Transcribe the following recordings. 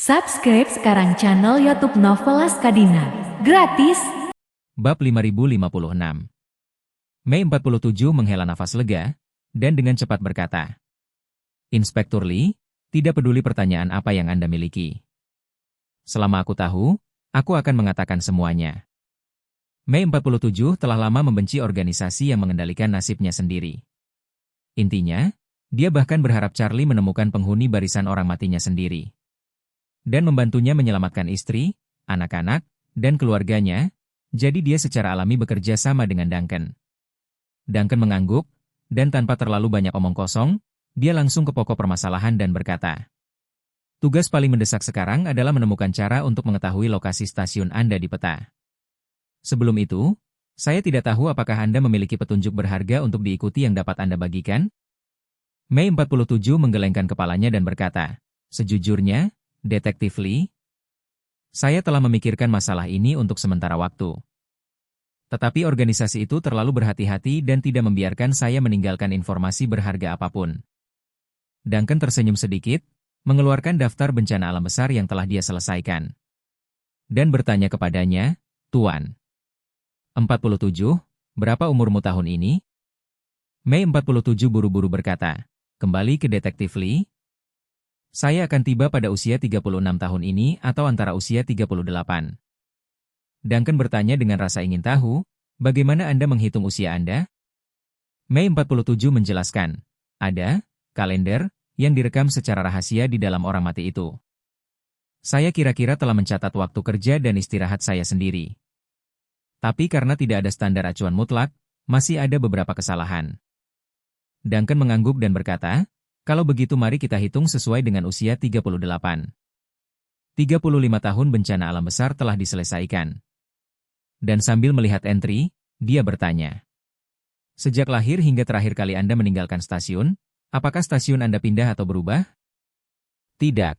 Subscribe sekarang channel YouTube Novelas Kadina. Gratis. Bab 5056. Mei 47 menghela nafas lega, dan dengan cepat berkata, Inspektur Lee, tidak peduli pertanyaan apa yang Anda miliki. Selama aku tahu, aku akan mengatakan semuanya. Mei 47 telah lama membenci organisasi yang mengendalikan nasibnya sendiri. Intinya, dia bahkan berharap Charlie menemukan penghuni barisan orang matinya sendiri. Dan membantunya menyelamatkan istri, anak-anak, dan keluarganya, jadi dia secara alami bekerja sama dengan Duncan. Duncan mengangguk, dan tanpa terlalu banyak omong kosong, dia langsung ke pokok permasalahan dan berkata, Tugas paling mendesak sekarang adalah menemukan cara untuk mengetahui lokasi stasiun Anda di peta. Sebelum itu, saya tidak tahu apakah Anda memiliki petunjuk berharga untuk diikuti yang dapat Anda bagikan? Mei 47 menggelengkan kepalanya dan berkata, Sejujurnya, Detektif Lee, saya telah memikirkan masalah ini untuk sementara waktu. Tetapi organisasi itu terlalu berhati-hati dan tidak membiarkan saya meninggalkan informasi berharga apapun. Duncan tersenyum sedikit, mengeluarkan daftar bencana alam besar yang telah dia selesaikan. Dan bertanya kepadanya, Tuan. 47, berapa umurmu tahun ini? Mei 47 buru-buru berkata, kembali ke Detektif Lee. Saya akan tiba pada usia 36 tahun ini atau antara usia 38. Duncan bertanya dengan rasa ingin tahu, bagaimana Anda menghitung usia Anda? Mei 47 menjelaskan, ada kalender yang direkam secara rahasia di dalam orang mati itu. Saya kira-kira telah mencatat waktu kerja dan istirahat saya sendiri. Tapi karena tidak ada standar acuan mutlak, masih ada beberapa kesalahan. Duncan mengangguk dan berkata, kalau begitu mari kita hitung sesuai dengan usia 38. 35 tahun bencana alam besar telah diselesaikan. Dan sambil melihat entry, dia bertanya. Sejak lahir hingga terakhir kali Anda meninggalkan stasiun, apakah stasiun Anda pindah atau berubah? Tidak.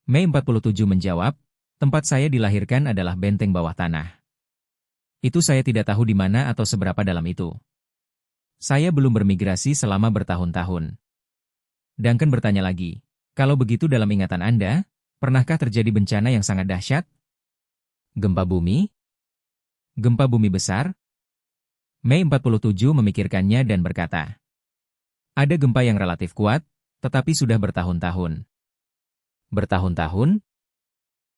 Mei 47 menjawab, tempat saya dilahirkan adalah benteng bawah tanah. Itu saya tidak tahu di mana atau seberapa dalam itu. Saya belum bermigrasi selama bertahun-tahun. Duncan bertanya lagi, kalau begitu dalam ingatan Anda, pernahkah terjadi bencana yang sangat dahsyat? Gempa bumi? Gempa bumi besar? Mei 47 memikirkannya dan berkata, ada gempa yang relatif kuat, tetapi sudah bertahun-tahun. Bertahun-tahun?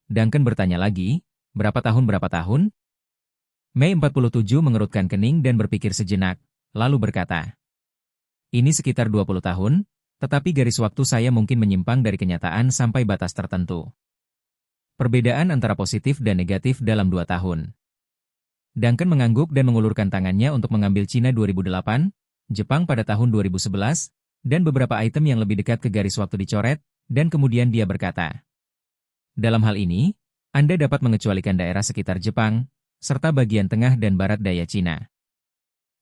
Duncan bertanya lagi, berapa tahun? Mei 47 mengerutkan kening dan berpikir sejenak, lalu berkata, ini sekitar 20 tahun, tetapi garis waktu saya mungkin menyimpang dari kenyataan sampai batas tertentu. Perbedaan antara positif dan negatif dalam 2 tahun. Duncan mengangguk dan mengulurkan tangannya untuk mengambil Cina 2008, Jepang pada tahun 2011, dan beberapa item yang lebih dekat ke garis waktu dicoret, dan kemudian dia berkata, dalam hal ini, Anda dapat mengecualikan daerah sekitar Jepang, serta bagian tengah dan barat daya Cina.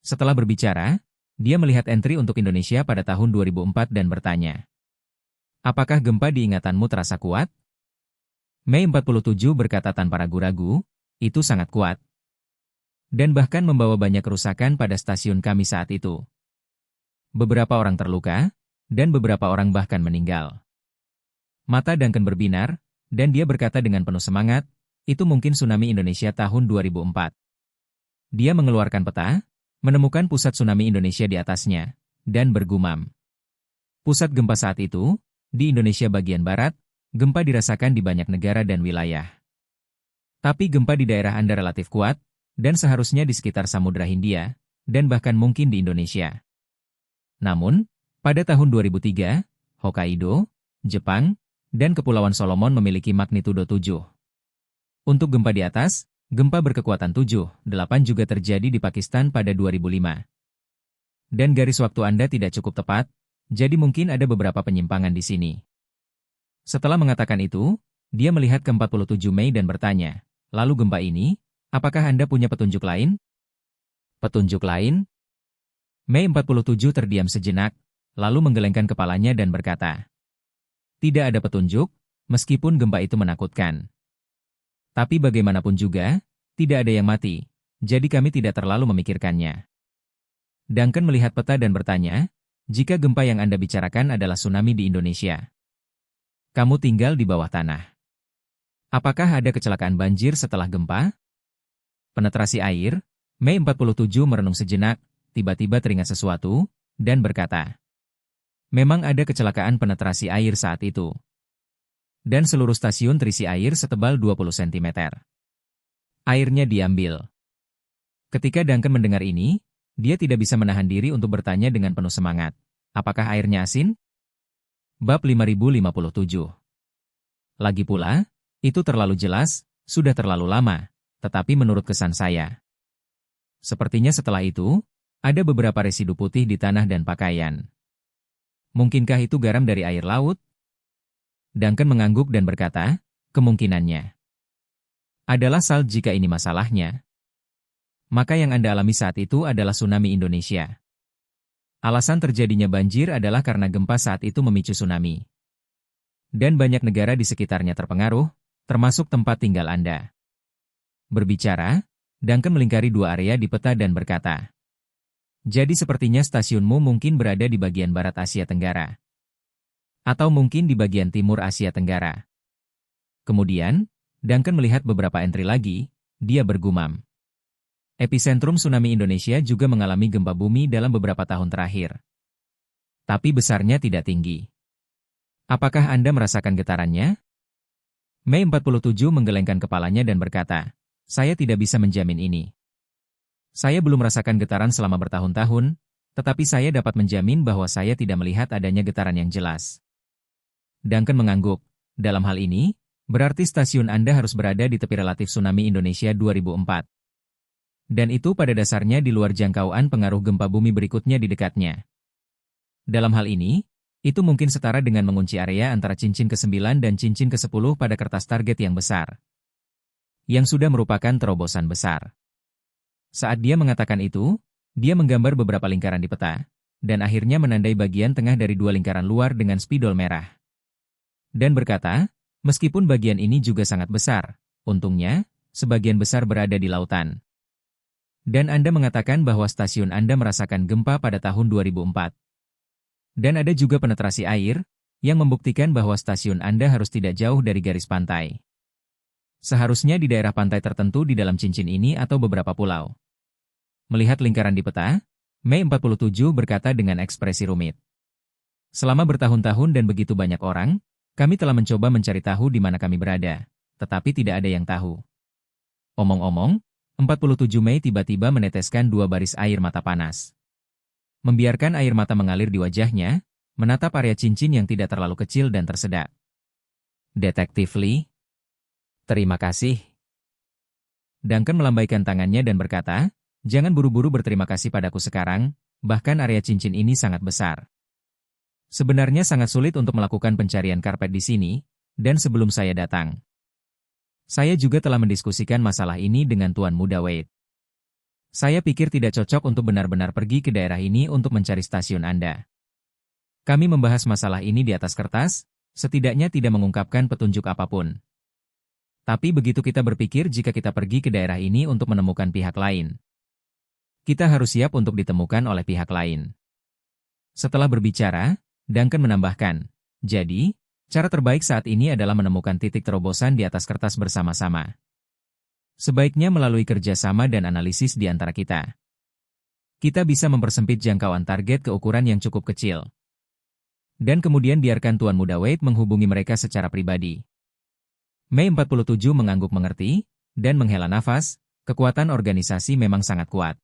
Setelah berbicara, dia melihat entry untuk Indonesia pada tahun 2004 dan bertanya, apakah gempa di ingatanmu terasa kuat? Mei 47 berkata tanpa ragu-ragu, itu sangat kuat. Dan bahkan membawa banyak kerusakan pada stasiun kami saat itu. Beberapa orang terluka, dan beberapa orang bahkan meninggal. Mata Duncan berbinar, dan dia berkata dengan penuh semangat, itu mungkin tsunami Indonesia tahun 2004. Dia mengeluarkan peta, menemukan pusat tsunami Indonesia di atasnya, dan bergumam. Pusat gempa saat itu, di Indonesia bagian barat, gempa dirasakan di banyak negara dan wilayah. Tapi gempa di daerah Anda relatif kuat, dan seharusnya di sekitar Samudra Hindia, dan bahkan mungkin di Indonesia. Namun, pada tahun 2003, Hokkaido, Jepang, dan Kepulauan Solomon memiliki magnitudo 7. Untuk gempa di atas, gempa berkekuatan 7,8 juga terjadi di Pakistan pada 2005. Dan garis waktu Anda tidak cukup tepat, jadi mungkin ada beberapa penyimpangan di sini. Setelah mengatakan itu, dia melihat ke 47 Mei dan bertanya, lalu gempa ini, apakah Anda punya petunjuk lain? Petunjuk lain? Mei 47 terdiam sejenak, lalu menggelengkan kepalanya dan berkata, tidak ada petunjuk, meskipun gempa itu menakutkan. Tapi bagaimanapun juga, tidak ada yang mati, jadi kami tidak terlalu memikirkannya. Duncan melihat peta dan bertanya, jika gempa yang Anda bicarakan adalah tsunami di Indonesia. Kamu tinggal di bawah tanah. Apakah ada kecelakaan banjir setelah gempa? Penetrasi air, Mei 47 merenung sejenak, tiba-tiba teringat sesuatu, dan berkata, memang ada kecelakaan penetrasi air saat itu. Dan seluruh stasiun terisi air setebal 20 cm. Airnya diambil. Ketika Duncan mendengar ini, dia tidak bisa menahan diri untuk bertanya dengan penuh semangat. Apakah airnya asin? Bab 5057. Lagi pula, itu terlalu jelas, sudah terlalu lama, tetapi menurut kesan saya. Sepertinya setelah itu, ada beberapa residu putih di tanah dan pakaian. Mungkinkah itu garam dari air laut? Duncan mengangguk dan berkata, kemungkinannya adalah sal jika ini masalahnya. Maka yang Anda alami saat itu adalah tsunami Indonesia. Alasan terjadinya banjir adalah karena gempa saat itu memicu tsunami. Dan banyak negara di sekitarnya terpengaruh, termasuk tempat tinggal Anda. Berbicara, Duncan melingkari dua area di peta dan berkata, jadi sepertinya stasiunmu mungkin berada di bagian barat Asia Tenggara. Atau mungkin di bagian timur Asia Tenggara. Kemudian, Duncan melihat beberapa entry lagi, dia bergumam. Epicentrum tsunami Indonesia juga mengalami gempa bumi dalam beberapa tahun terakhir. Tapi besarnya tidak tinggi. Apakah Anda merasakan getarannya? Mei 47 menggelengkan kepalanya dan berkata, saya tidak bisa menjamin ini. Saya belum merasakan getaran selama bertahun-tahun, tetapi saya dapat menjamin bahwa saya tidak melihat adanya getaran yang jelas. Duncan mengangguk. Dalam hal ini, berarti stasiun Anda harus berada di tepi relatif tsunami Indonesia 2004. Dan itu pada dasarnya di luar jangkauan pengaruh gempa bumi berikutnya di dekatnya. Dalam hal ini, itu mungkin setara dengan mengunci area antara cincin ke-9 dan cincin ke-10 pada kertas target yang besar. Yang sudah merupakan terobosan besar. Saat dia mengatakan itu, dia menggambar beberapa lingkaran di peta, dan akhirnya menandai bagian tengah dari dua lingkaran luar dengan spidol merah. Dan berkata, meskipun bagian ini juga sangat besar, untungnya, sebagian besar berada di lautan. Dan Anda mengatakan bahwa stasiun Anda merasakan gempa pada tahun 2004. Dan ada juga penetrasi air, yang membuktikan bahwa stasiun Anda harus tidak jauh dari garis pantai. Seharusnya di daerah pantai tertentu di dalam cincin ini atau beberapa pulau. Melihat lingkaran di peta, Mei 47 berkata dengan ekspresi rumit. Selama bertahun-tahun dan begitu banyak orang, kami telah mencoba mencari tahu di mana kami berada, tetapi tidak ada yang tahu. Omong-omong, 47 Mei tiba-tiba meneteskan dua baris air mata panas. Membiarkan air mata mengalir di wajahnya, menatap area cincin yang tidak terlalu kecil dan tersedak. Detektif Lee? Terima kasih. Duncan melambaikan tangannya dan berkata, jangan buru-buru berterima kasih padaku sekarang, bahkan area cincin ini sangat besar. Sebenarnya sangat sulit untuk melakukan pencarian karpet di sini, dan sebelum saya datang. Saya juga telah mendiskusikan masalah ini dengan Tuan Muda Wade. Saya pikir tidak cocok untuk benar-benar pergi ke daerah ini untuk mencari stasiun Anda. Kami membahas masalah ini di atas kertas, setidaknya tidak mengungkapkan petunjuk apapun. Tapi begitu kita berpikir jika kita pergi ke daerah ini untuk menemukan pihak lain. Kita harus siap untuk ditemukan oleh pihak lain. Setelah berbicara, Duncan menambahkan, jadi, cara terbaik saat ini adalah menemukan titik terobosan di atas kertas bersama-sama. Sebaiknya melalui kerjasama dan analisis di antara kita. Kita bisa mempersempit jangkauan target ke ukuran yang cukup kecil. Dan kemudian biarkan Tuan Muda Wade menghubungi mereka secara pribadi. Mei 47 mengangguk mengerti, dan menghela nafas, kekuatan organisasi memang sangat kuat.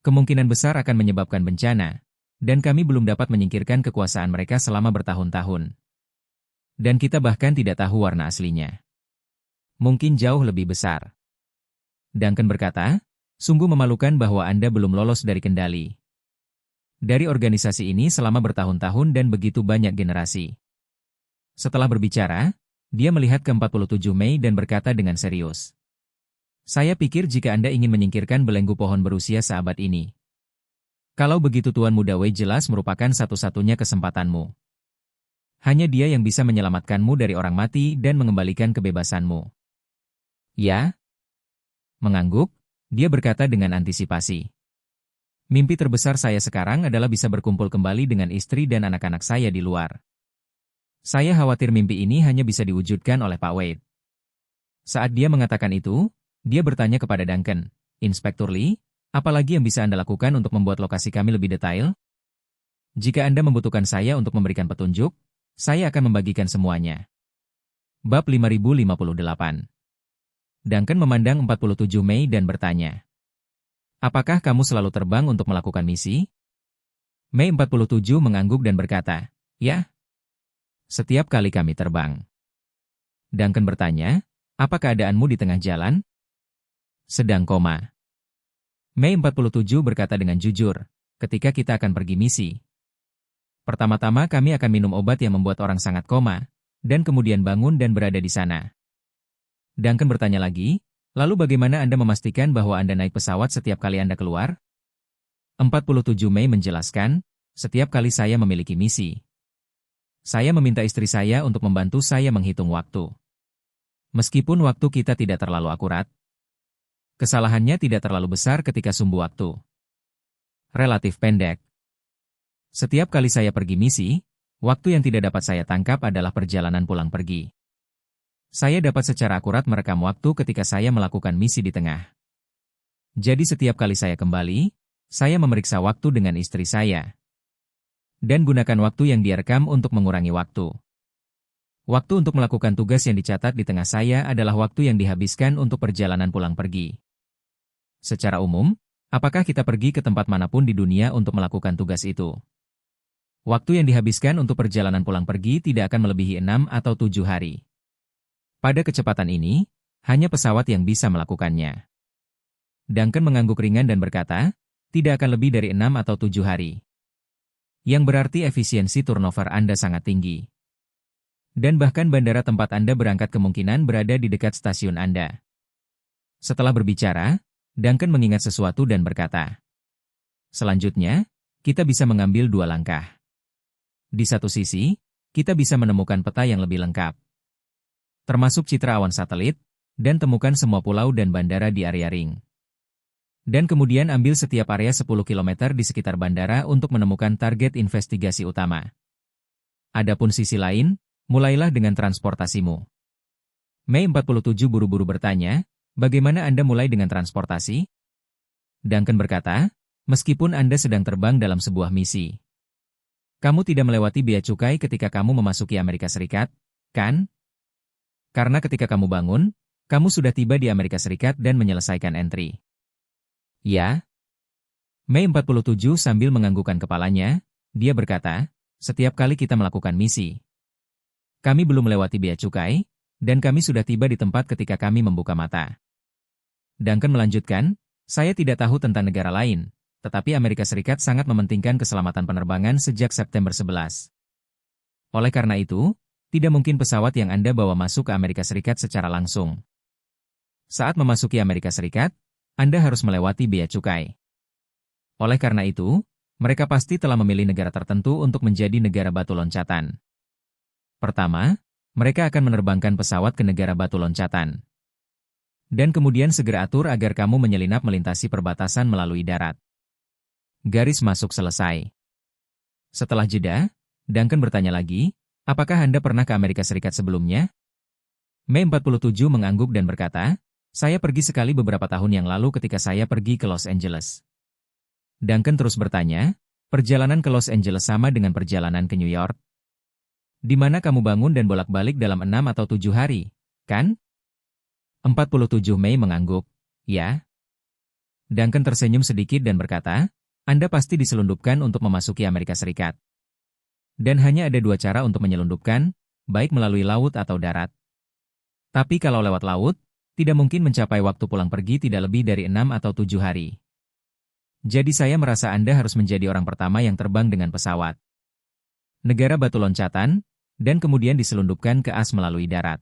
Kemungkinan besar akan menyebabkan bencana, dan kami belum dapat menyingkirkan kekuasaan mereka selama bertahun-tahun. Dan kita bahkan tidak tahu warna aslinya. Mungkin jauh lebih besar. Duncan berkata, sungguh memalukan bahwa Anda belum lolos dari kendali. Dari organisasi ini selama bertahun-tahun dan begitu banyak generasi. Setelah berbicara, dia melihat ke 47 Mei dan berkata dengan serius. Saya pikir jika Anda ingin menyingkirkan belenggu pohon berusia seabad ini. Kalau begitu Tuan Muda Wade jelas merupakan satu-satunya kesempatanmu. Hanya dia yang bisa menyelamatkanmu dari orang mati dan mengembalikan kebebasanmu. Ya? Mengangguk, dia berkata dengan antisipasi. Mimpi terbesar saya sekarang adalah bisa berkumpul kembali dengan istri dan anak-anak saya di luar. Saya khawatir mimpi ini hanya bisa diwujudkan oleh Pak Wade. Saat dia mengatakan itu, dia bertanya kepada Duncan, Inspektur Lee, apalagi yang bisa Anda lakukan untuk membuat lokasi kami lebih detail? Jika Anda membutuhkan saya untuk memberikan petunjuk, saya akan membagikan semuanya. Bab 5058. Duncan memandang 47 Mei dan bertanya, apakah kamu selalu terbang untuk melakukan misi? Mei 47 mengangguk dan berkata, ya. Setiap kali kami terbang. Duncan bertanya, apa keadaanmu di tengah jalan? Sedang koma. Mei 47 berkata dengan jujur, ketika kita akan pergi misi. Pertama-tama kami akan minum obat yang membuat orang sangat koma, dan kemudian bangun dan berada di sana. Duncan bertanya lagi, lalu bagaimana Anda memastikan bahwa Anda naik pesawat setiap kali Anda keluar? 47 Mei menjelaskan, setiap kali saya memiliki misi. Saya meminta istri saya untuk membantu saya menghitung waktu. Meskipun waktu kita tidak terlalu akurat, kesalahannya tidak terlalu besar ketika sumbu waktu relatif pendek. Setiap kali saya pergi misi, waktu yang tidak dapat saya tangkap adalah perjalanan pulang pergi. Saya dapat secara akurat merekam waktu ketika saya melakukan misi di tengah. Jadi setiap kali saya kembali, saya memeriksa waktu dengan istri saya. Dan gunakan waktu yang direkam untuk mengurangi waktu. Waktu untuk melakukan tugas yang dicatat di tengah saya adalah waktu yang dihabiskan untuk perjalanan pulang pergi. Secara umum, apakah kita pergi ke tempat manapun di dunia untuk melakukan tugas itu? Waktu yang dihabiskan untuk perjalanan pulang pergi tidak akan melebihi 6 atau 7 hari. Pada kecepatan ini, hanya pesawat yang bisa melakukannya. Duncan mengangguk ringan dan berkata, tidak akan lebih dari 6 atau 7 hari. Yang berarti efisiensi turnover Anda sangat tinggi. Dan bahkan bandara tempat Anda berangkat kemungkinan berada di dekat stasiun Anda. Setelah berbicara, Duncan mengingat sesuatu dan berkata, selanjutnya, kita bisa mengambil 2 langkah. Di satu sisi, kita bisa menemukan peta yang lebih lengkap. Termasuk citra awan satelit, dan temukan semua pulau dan bandara di area ring. Dan kemudian ambil setiap area 10 km di sekitar bandara untuk menemukan target investigasi utama. Adapun sisi lain, mulailah dengan transportasimu. Mei 47 buru-buru bertanya, bagaimana Anda mulai dengan transportasi? Duncan berkata, meskipun Anda sedang terbang dalam sebuah misi. Kamu tidak melewati bea cukai ketika kamu memasuki Amerika Serikat, kan? Karena ketika kamu bangun, kamu sudah tiba di Amerika Serikat dan menyelesaikan entry. Ya. Mei 47 sambil menganggukkan kepalanya, dia berkata, setiap kali kita melakukan misi. Kami belum melewati bea cukai, dan kami sudah tiba di tempat ketika kami membuka mata. Duncan melanjutkan, saya tidak tahu tentang negara lain, tetapi Amerika Serikat sangat mementingkan keselamatan penerbangan sejak September 11. Oleh karena itu, tidak mungkin pesawat yang Anda bawa masuk ke Amerika Serikat secara langsung. Saat memasuki Amerika Serikat, Anda harus melewati bea cukai. Oleh karena itu, mereka pasti telah memilih negara tertentu untuk menjadi negara batu loncatan. Pertama, mereka akan menerbangkan pesawat ke negara batu loncatan. Dan kemudian segera atur agar kamu menyelinap melintasi perbatasan melalui darat. Garis masuk selesai. Setelah jeda, Duncan bertanya lagi, apakah Anda pernah ke Amerika Serikat sebelumnya? Mei 47 mengangguk dan berkata, saya pergi sekali beberapa tahun yang lalu ketika saya pergi ke Los Angeles. Duncan terus bertanya, perjalanan ke Los Angeles sama dengan perjalanan ke New York? Di mana kamu bangun dan bolak-balik dalam 6 atau 7 hari, kan? 47 Mei mengangguk, ya. Duncan tersenyum sedikit dan berkata, Anda pasti diselundupkan untuk memasuki Amerika Serikat. Dan hanya ada 2 cara untuk menyelundupkan, baik melalui laut atau darat. Tapi kalau lewat laut, tidak mungkin mencapai waktu pulang pergi tidak lebih dari 6 atau 7 hari. Jadi saya merasa Anda harus menjadi orang pertama yang terbang dengan pesawat. Negara batu loncatan, dan kemudian diselundupkan ke as melalui darat.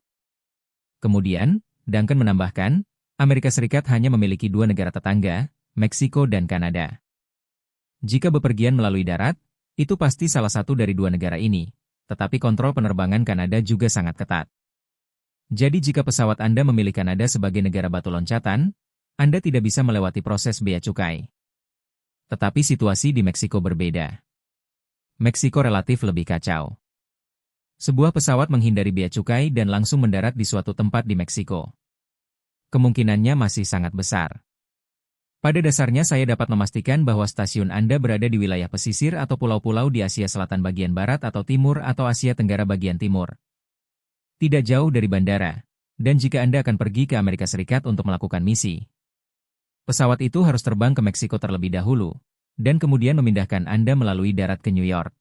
Kemudian, Duncan menambahkan, Amerika Serikat hanya memiliki 2 negara tetangga, Meksiko dan Kanada. Jika bepergian melalui darat, itu pasti salah satu dari 2 negara ini, tetapi kontrol penerbangan Kanada juga sangat ketat. Jadi jika pesawat Anda memilih Kanada sebagai negara batu loncatan, Anda tidak bisa melewati proses bea cukai. Tetapi situasi di Meksiko berbeda. Meksiko relatif lebih kacau. Sebuah pesawat menghindari bea cukai dan langsung mendarat di suatu tempat di Meksiko. Kemungkinannya masih sangat besar. Pada dasarnya saya dapat memastikan bahwa stasiun Anda berada di wilayah pesisir atau pulau-pulau di Asia Selatan bagian barat atau timur atau Asia Tenggara bagian timur. Tidak jauh dari bandara. Dan jika Anda akan pergi ke Amerika Serikat untuk melakukan misi, pesawat itu harus terbang ke Meksiko terlebih dahulu, dan kemudian memindahkan Anda melalui darat ke New York.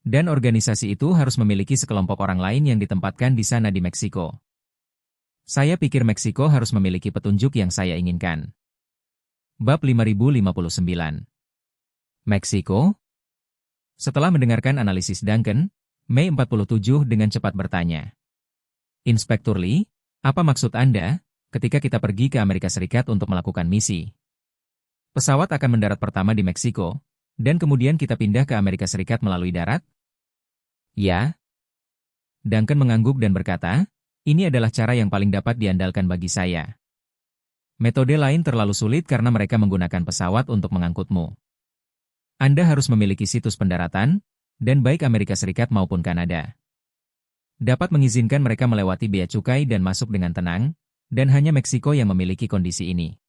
Dan organisasi itu harus memiliki sekelompok orang lain yang ditempatkan di sana di Meksiko. Saya pikir Meksiko harus memiliki petunjuk yang saya inginkan. Bab 5059. Meksiko? Setelah mendengarkan analisis Duncan, Mei 47 dengan cepat bertanya. Inspektur Lee, apa maksud Anda ketika kita pergi ke Amerika Serikat untuk melakukan misi? Pesawat akan mendarat pertama di Meksiko, dan kemudian kita pindah ke Amerika Serikat melalui darat? Ya. Duncan mengangguk dan berkata, ini adalah cara yang paling dapat diandalkan bagi saya. Metode lain terlalu sulit karena mereka menggunakan pesawat untuk mengangkutmu. Anda harus memiliki situs pendaratan, dan baik Amerika Serikat maupun Kanada dapat mengizinkan mereka melewati bea cukai dan masuk dengan tenang, dan hanya Meksiko yang memiliki kondisi ini.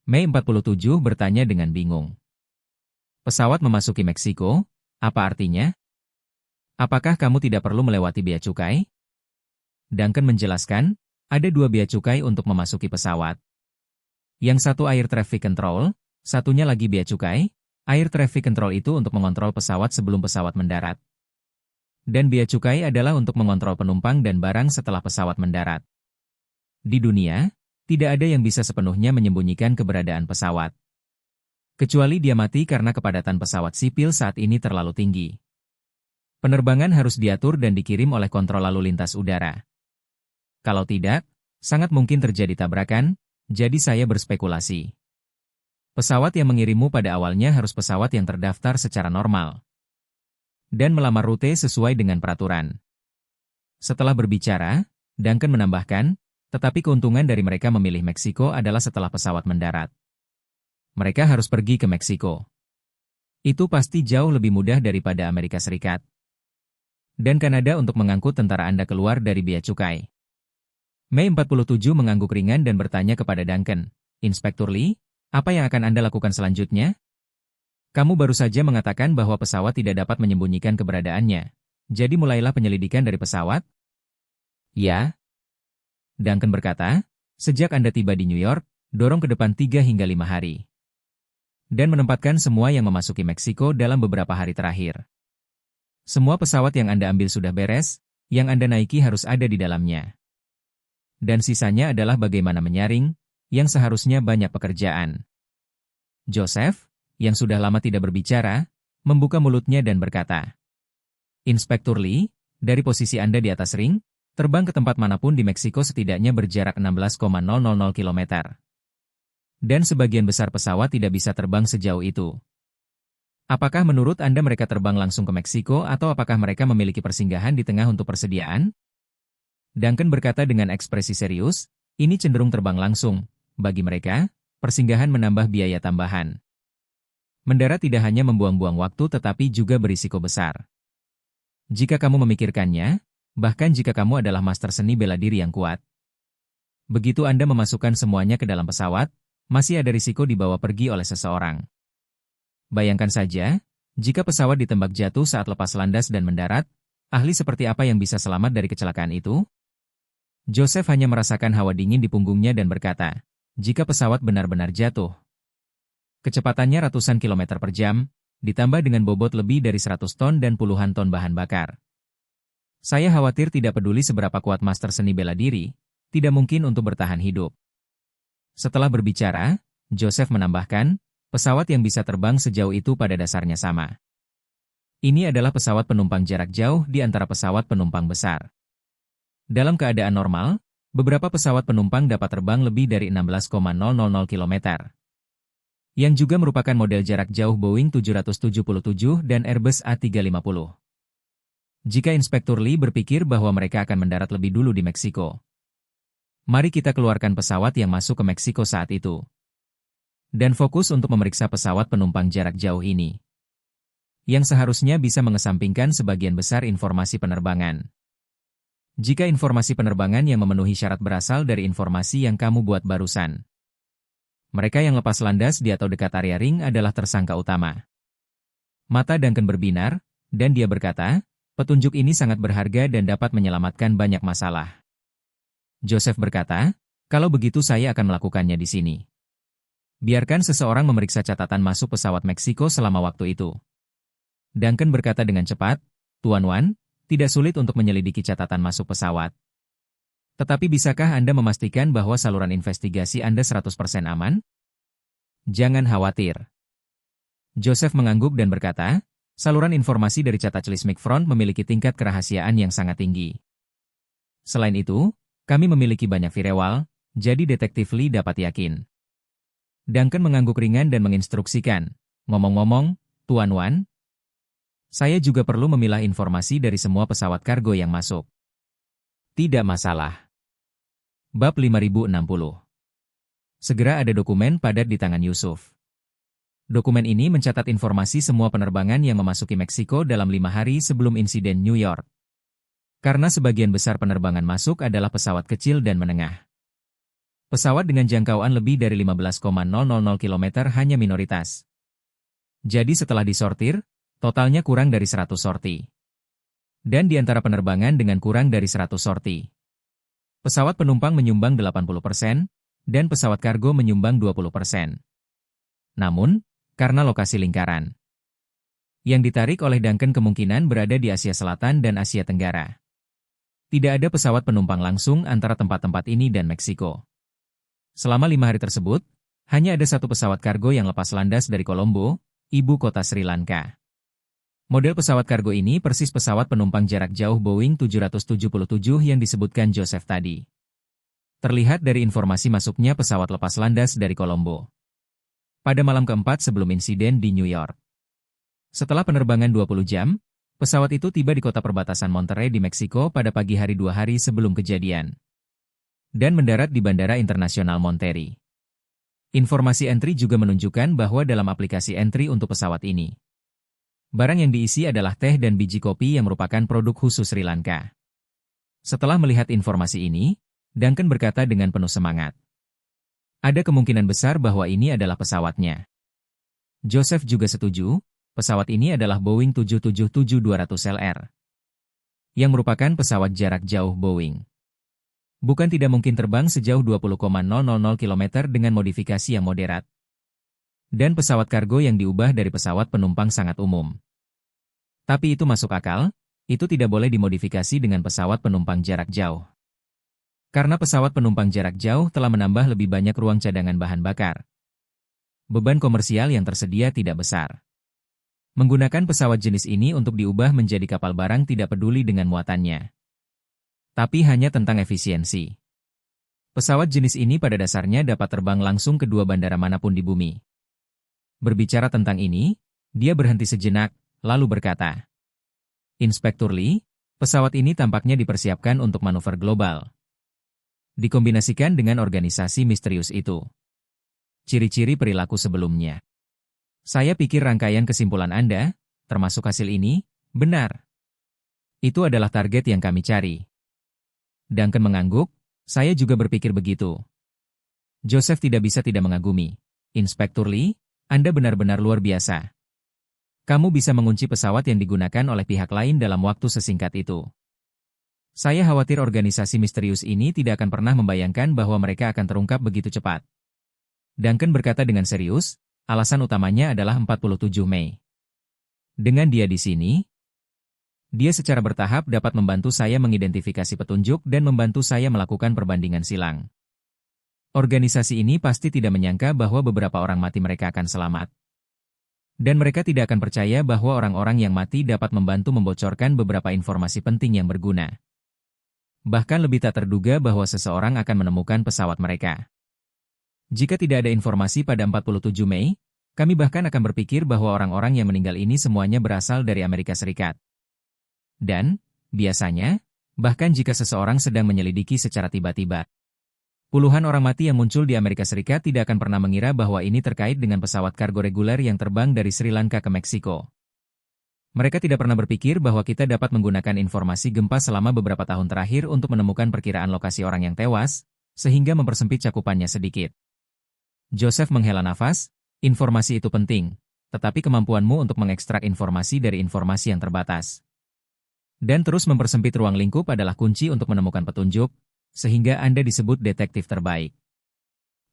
Mei 47 bertanya dengan bingung. Pesawat memasuki Meksiko, apa artinya? Apakah kamu tidak perlu melewati bea cukai? Duncan menjelaskan, ada 2 bea cukai untuk memasuki pesawat. Yang satu air traffic control, satunya lagi bea cukai. Air traffic control itu untuk mengontrol pesawat sebelum pesawat mendarat. Dan bea cukai adalah untuk mengontrol penumpang dan barang setelah pesawat mendarat. Di dunia, tidak ada yang bisa sepenuhnya menyembunyikan keberadaan pesawat. Kecuali dia mati karena kepadatan pesawat sipil saat ini terlalu tinggi. Penerbangan harus diatur dan dikirim oleh kontrol lalu lintas udara. Kalau tidak, sangat mungkin terjadi tabrakan, jadi saya berspekulasi. Pesawat yang mengirimmu pada awalnya harus pesawat yang terdaftar secara normal dan melamar rute sesuai dengan peraturan. Setelah berbicara, Duncan menambahkan, tetapi keuntungan dari mereka memilih Meksiko adalah setelah pesawat mendarat. Mereka harus pergi ke Meksiko. Itu pasti jauh lebih mudah daripada Amerika Serikat dan Kanada untuk mengangkut tentara Anda keluar dari bea cukai. Mei 47 mengangguk ringan dan bertanya kepada Duncan, Inspektur Lee, apa yang akan Anda lakukan selanjutnya? Kamu baru saja mengatakan bahwa pesawat tidak dapat menyembunyikan keberadaannya. Jadi mulailah penyelidikan dari pesawat? Ya. Duncan berkata, sejak Anda tiba di New York, dorong ke depan 3 hingga 5 hari. Dan menempatkan semua yang memasuki Meksiko dalam beberapa hari terakhir. Semua pesawat yang Anda ambil sudah beres, yang Anda naiki harus ada di dalamnya. Dan sisanya adalah bagaimana menyaring, yang seharusnya banyak pekerjaan. Joseph, yang sudah lama tidak berbicara, membuka mulutnya dan berkata, Inspektur Lee, dari posisi Anda di atas ring, terbang ke tempat manapun di Meksiko setidaknya berjarak 16,000 km. Dan sebagian besar pesawat tidak bisa terbang sejauh itu. Apakah menurut Anda mereka terbang langsung ke Meksiko atau apakah mereka memiliki persinggahan di tengah untuk persediaan? Duncan berkata dengan ekspresi serius, ini cenderung terbang langsung. Bagi mereka, persinggahan menambah biaya tambahan. Mendarat tidak hanya membuang-buang waktu tetapi juga berisiko besar. Jika kamu memikirkannya, bahkan jika kamu adalah master seni bela diri yang kuat. Begitu Anda memasukkan semuanya ke dalam pesawat, masih ada risiko dibawa pergi oleh seseorang. Bayangkan saja, jika pesawat ditembak jatuh saat lepas landas dan mendarat, ahli seperti apa yang bisa selamat dari kecelakaan itu? Joseph hanya merasakan hawa dingin di punggungnya dan berkata, jika pesawat benar-benar jatuh. Kecepatannya ratusan kilometer per jam, ditambah dengan bobot lebih dari 100 ton dan puluhan ton bahan bakar. Saya khawatir tidak peduli seberapa kuat master seni bela diri, tidak mungkin untuk bertahan hidup. Setelah berbicara, Joseph menambahkan, pesawat yang bisa terbang sejauh itu pada dasarnya sama. Ini adalah pesawat penumpang jarak jauh di antara pesawat penumpang besar. Dalam keadaan normal, beberapa pesawat penumpang dapat terbang lebih dari 16,000 km. Yang juga merupakan model jarak jauh Boeing 777 dan Airbus A350. Jika Inspektur Lee berpikir bahwa mereka akan mendarat lebih dulu di Meksiko, mari kita keluarkan pesawat yang masuk ke Meksiko saat itu. Dan fokus untuk memeriksa pesawat penumpang jarak jauh ini. yang seharusnya bisa mengesampingkan sebagian besar informasi penerbangan. Jika informasi penerbangan yang memenuhi syarat berasal dari informasi yang kamu buat barusan. Mereka yang lepas landas di atau dekat area ring adalah tersangka utama. Mata Duncan berbinar, dan dia berkata, petunjuk ini sangat berharga dan dapat menyelamatkan banyak masalah. Joseph berkata, kalau begitu saya akan melakukannya di sini. Biarkan seseorang memeriksa catatan masuk pesawat Meksiko selama waktu itu. Duncan berkata dengan cepat, Tuan Wan, tidak sulit untuk menyelidiki catatan masuk pesawat. Tetapi bisakah Anda memastikan bahwa saluran investigasi Anda 100% aman? Jangan khawatir. Joseph mengangguk dan berkata, saluran informasi dari Chatachlis Front memiliki tingkat kerahasiaan yang sangat tinggi. Selain itu, kami memiliki banyak firewall, jadi detektif Lee dapat yakin. Duncan mengangguk ringan dan menginstruksikan, ngomong-ngomong, Tuan Wan, saya juga perlu memilah informasi dari semua pesawat kargo yang masuk. Tidak masalah. Bab 5060. Segera ada dokumen padat di tangan Yusuf. Dokumen ini mencatat informasi semua penerbangan yang memasuki Meksiko dalam 5 hari sebelum insiden New York. Karena sebagian besar penerbangan masuk adalah pesawat kecil dan menengah. Pesawat dengan jangkauan lebih dari 15,000 km hanya minoritas. Jadi setelah disortir, totalnya kurang dari 100 sorti. Dan di antara penerbangan dengan kurang dari 100 sorti, pesawat penumpang menyumbang 80%, dan pesawat kargo menyumbang 20%. Namun, karena lokasi lingkaran yang ditarik oleh Duncan kemungkinan berada di Asia Selatan dan Asia Tenggara. Tidak ada pesawat penumpang langsung antara tempat-tempat ini dan Meksiko. Selama 5 hari tersebut, hanya ada satu pesawat kargo yang lepas landas dari Colombo, ibu kota Sri Lanka. Model pesawat kargo ini persis pesawat penumpang jarak jauh Boeing 777 yang disebutkan Joseph tadi. Terlihat dari informasi masuknya pesawat lepas landas dari Colombo. Pada malam keempat sebelum insiden di New York. Setelah penerbangan 20 jam, pesawat itu tiba di kota perbatasan Monterrey di Meksiko pada pagi hari 2 hari sebelum kejadian. Dan mendarat di Bandara Internasional Monterrey. Informasi entry juga menunjukkan bahwa dalam aplikasi entry untuk pesawat ini, barang yang diisi adalah teh dan biji kopi yang merupakan produk khusus Sri Lanka. Setelah melihat informasi ini, Duncan berkata dengan penuh semangat. Ada kemungkinan besar bahwa ini adalah pesawatnya. Joseph juga setuju, pesawat ini adalah Boeing 777-200LR. Yang merupakan pesawat jarak jauh Boeing. Bukan tidak mungkin terbang sejauh 20,000 km dengan modifikasi yang moderat. Dan pesawat kargo yang diubah dari pesawat penumpang sangat umum. Tapi itu masuk akal, itu tidak boleh dimodifikasi dengan pesawat penumpang jarak jauh. Karena pesawat penumpang jarak jauh telah menambah lebih banyak ruang cadangan bahan bakar. Beban komersial yang tersedia tidak besar. Menggunakan pesawat jenis ini untuk diubah menjadi kapal barang tidak peduli dengan muatannya. Tapi hanya tentang efisiensi. Pesawat jenis ini pada dasarnya dapat terbang langsung ke dua bandara manapun di bumi. Berbicara tentang ini, dia berhenti sejenak, lalu berkata, Inspektur Lee, pesawat ini tampaknya dipersiapkan untuk manuver global. Dikombinasikan dengan organisasi misterius itu. Ciri-ciri perilaku sebelumnya. Saya pikir rangkaian kesimpulan Anda, termasuk hasil ini, benar. Itu adalah target yang kami cari. Duncan mengangguk, saya juga berpikir begitu. Joseph tidak bisa tidak mengagumi. Inspektur Lee, Anda benar-benar luar biasa. Kamu bisa mengunci pesawat yang digunakan oleh pihak lain dalam waktu sesingkat itu. Saya khawatir organisasi misterius ini tidak akan pernah membayangkan bahwa mereka akan terungkap begitu cepat. Duncan berkata dengan serius, alasan utamanya adalah 47 Mei. Dengan dia di sini, dia secara bertahap dapat membantu saya mengidentifikasi petunjuk dan membantu saya melakukan perbandingan silang. Organisasi ini pasti tidak menyangka bahwa beberapa orang mati mereka akan selamat. Dan mereka tidak akan percaya bahwa orang-orang yang mati dapat membantu membocorkan beberapa informasi penting yang berguna. Bahkan lebih tak terduga bahwa seseorang akan menemukan pesawat mereka. Jika tidak ada informasi pada 47 Mei, kami bahkan akan berpikir bahwa orang-orang yang meninggal ini semuanya berasal dari Amerika Serikat. Dan, biasanya, bahkan jika seseorang sedang menyelidiki secara tiba-tiba, puluhan orang mati yang muncul di Amerika Serikat tidak akan pernah mengira bahwa ini terkait dengan pesawat kargo reguler yang terbang dari Sri Lanka ke Meksiko. Mereka tidak pernah berpikir bahwa kita dapat menggunakan informasi gempa selama beberapa tahun terakhir untuk menemukan perkiraan lokasi orang yang tewas, sehingga mempersempit cakupannya sedikit. Joseph menghela nafas, informasi itu penting, tetapi kemampuanmu untuk mengekstrak informasi dari informasi yang terbatas dan terus mempersempit ruang lingkup adalah kunci untuk menemukan petunjuk, sehingga Anda disebut detektif terbaik.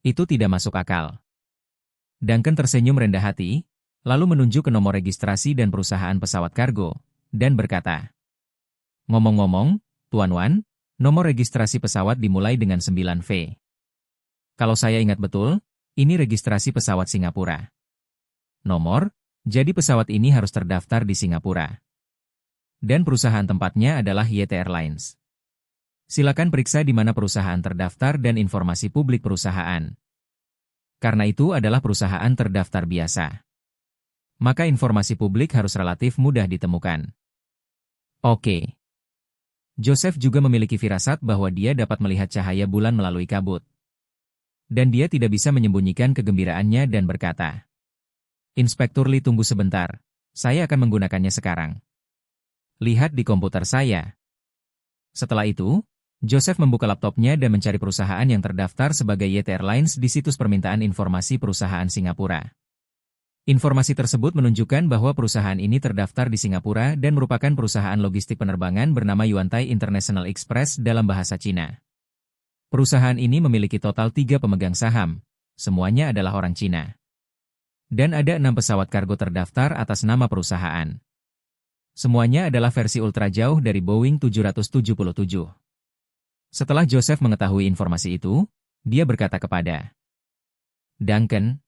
Itu tidak masuk akal. Duncan tersenyum rendah hati, lalu menunjuk ke nomor registrasi dan perusahaan pesawat kargo, dan berkata, "Ngomong-ngomong, Tuan Wan, nomor registrasi pesawat dimulai dengan 9V. Kalau saya ingat betul, ini registrasi pesawat Singapura. Nomor, jadi pesawat ini harus terdaftar di Singapura. Dan perusahaan tempatnya adalah YT Airlines. Silakan periksa di mana perusahaan terdaftar dan informasi publik perusahaan. Karena itu adalah perusahaan terdaftar biasa. Maka informasi publik harus relatif mudah ditemukan." Oke. Joseph juga memiliki firasat bahwa dia dapat melihat cahaya bulan melalui kabut. Dan dia tidak bisa menyembunyikan kegembiraannya dan berkata, "Inspektur Lee, tunggu sebentar. Saya akan menggunakannya sekarang. Lihat di komputer saya." Setelah itu, Joseph membuka laptopnya dan mencari perusahaan yang terdaftar sebagai YT Airlines di situs permintaan informasi perusahaan Singapura. Informasi tersebut menunjukkan bahwa perusahaan ini terdaftar di Singapura dan merupakan perusahaan logistik penerbangan bernama Yuantai International Express dalam bahasa Cina. Perusahaan ini memiliki total 3 pemegang saham, semuanya adalah orang Cina. Dan ada 6 pesawat kargo terdaftar atas nama perusahaan. Semuanya adalah versi ultra jauh dari Boeing 777. Setelah Joseph mengetahui informasi itu, dia berkata kepada Duncan,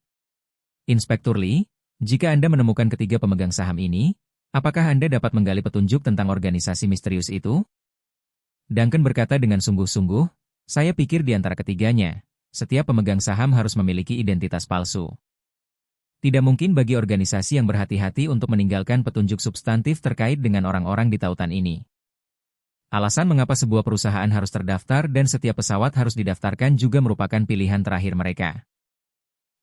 "Inspektur Lee, jika Anda menemukan ketiga pemegang saham ini, apakah Anda dapat menggali petunjuk tentang organisasi misterius itu?" Duncan berkata dengan sungguh-sungguh, "Saya pikir di antara ketiganya, setiap pemegang saham harus memiliki identitas palsu. Tidak mungkin bagi organisasi yang berhati-hati untuk meninggalkan petunjuk substantif terkait dengan orang-orang di tautan ini. Alasan mengapa sebuah perusahaan harus terdaftar dan setiap pesawat harus didaftarkan juga merupakan pilihan terakhir mereka.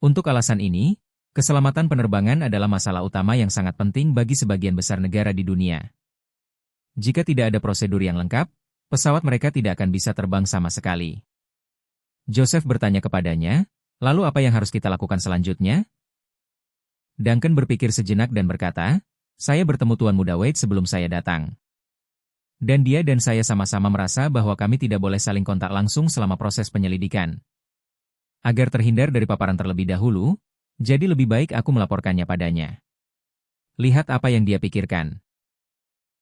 Untuk alasan ini, keselamatan penerbangan adalah masalah utama yang sangat penting bagi sebagian besar negara di dunia. Jika tidak ada prosedur yang lengkap, pesawat mereka tidak akan bisa terbang sama sekali." Joseph bertanya kepadanya, "Lalu apa yang harus kita lakukan selanjutnya?" Duncan berpikir sejenak dan berkata, "Saya bertemu Tuan Muda Wade sebelum saya datang. Dan dia dan saya sama-sama merasa bahwa kami tidak boleh saling kontak langsung selama proses penyelidikan. Agar terhindar dari paparan terlebih dahulu, jadi lebih baik aku melaporkannya padanya. Lihat apa yang dia pikirkan."